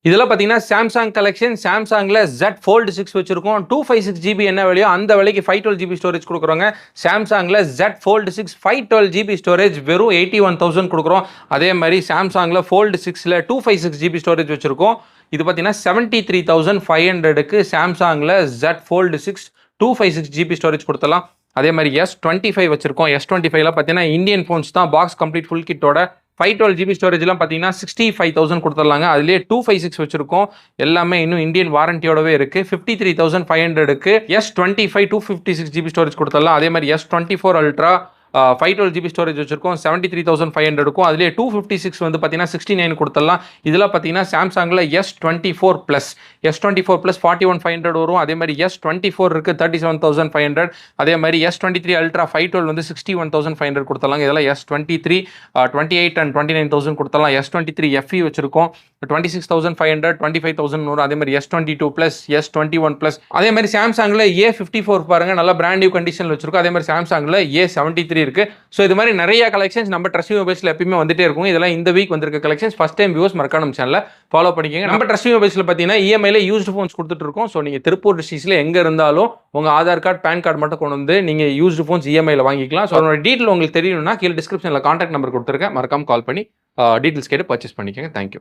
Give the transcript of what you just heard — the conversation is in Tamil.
இதெல்லாம் பார்த்தீங்கன்னா சாம்சங் கலெக்ஷன். சாம்சங்ல Z Fold 6 வச்சிருக்கோம். 256 GB என்ன விலையோ அந்த விலைக்கு 512 GB ஸ்டோரேஜ் கொடுக்குறோங்க. சாம்சங்ல Z Fold 6 512 GB ஸ்டோரேஜ் வெறும் 81,000 கொடுக்குறோம். அதே மாதிரி சாம்சங்ல Fold 6ல 256 GB ஸ்டோரேஜ் வச்சிருக்கோம். இது பார்த்தீங்கன்னா 73,500க்கு சாம்சங்ல Z Fold 6 256 GB ஸ்டோரேஜ் கொடுத்தலாம். அதே மாதிரி S25 வச்சிருக்கோம். S25ல பார்த்தீங்கன்னா இந்தியன் ஃபோன்ஸ் தான் பாக்ஸ் கம்ப்ளீட் ஃபுல் கிட்டோட 512 GB ஸ்டோரேஜ்லாம் பார்த்தீங்கன்னா 65,000 கொடுத்துடலாங்க. அதுலேயே 256 வச்சிருக்கோம். எல்லாமே இன்னும் இந்தியன் வாரண்டியோடவே இருக்கு. 53,500க்கு S25 256 GB ஸ்டோரேஜ் கொடுத்துடலாம். அதே மாதிரி S24 Ultra 512 GB ஸ்டோரேஜ் வச்சிருக்கோம். 73,500க்கும் அதுலேயே 256 வந்து பார்த்தீங்கன்னா 69 கொடுத்துடலாம். இதெல்லாம் பார்த்தீங்கன்னா சாம்சங்ல S24 Plus 41,500 வரும். அதே மாதிரி S24 இருக்கு 37,500. அதே மாதிரி S23 Ultra 512 வந்து 61,500 கொடுத்துடலாம். இதெல்லாம் S23 28 and 29,000 கொடுத்துடலாம். S23 FE வச்சிருக்கோம் 26,500 25,000 வரும். அதே மாதிரி S22 Plus S21 Plus. அதே மாதிரி சாம்சங்ல A54 பாருங்க, நல்ல பிராண்ட் நியூ கண்டிஷன்ல வச்சிருக்கோம். அதே மாதிரி சாம்சங்ல A73 இருக்கு. ஸோ இது மாதிரி நிறைய கலெக்ஷன்ஸ் நம்ம ட்ரஸ்டி மொபைல்ஸ்ல எப்பயுமே வந்துட்டே இருக்கும். இதெல்லாம் இந்த வீக் வந்திருக்க கலெக்ஷன்ஸ். ஃபர்ஸ்ட் டைம் வியூஸ் மறக்காம நம்ம சேனலை ஃபாலோ பண்ணிக்கோங்க. நம்ம ட்ரஸ்டி மொபைல்ஸ்ல பார்த்தீங்கன்னா இஎம்ஐல யூஸ்டு ஃபோன்ஸ் கொடுத்துட்டு இருக்கோம். ஸோ நீங்க திருப்பூர் டிஸ்ட்ரிக்ட்ல எங்க இருந்தாலும் உங்க ஆதார் கார்டு பேன் கார்டு மட்டும் கொண்டு வந்து நீங்க யூஸ்டு ஃபோன்ஸ் இஎம்ஐல வாங்கிக்கலாம். ஸோ அதோட டீட்டெயில் உங்களுக்கு தெரியணும்னா கீழே டிஸ்கிரிப்ஷன்ல கான்டாக்ட் நம்பர் கொடுத்துருக்கேன், மறக்காம கால் பண்ணி டீட்டெயில்ஸ் கேட்டு பர்ச்சேஸ் பண்ணிக்கோங்க. தேங்க்யூ.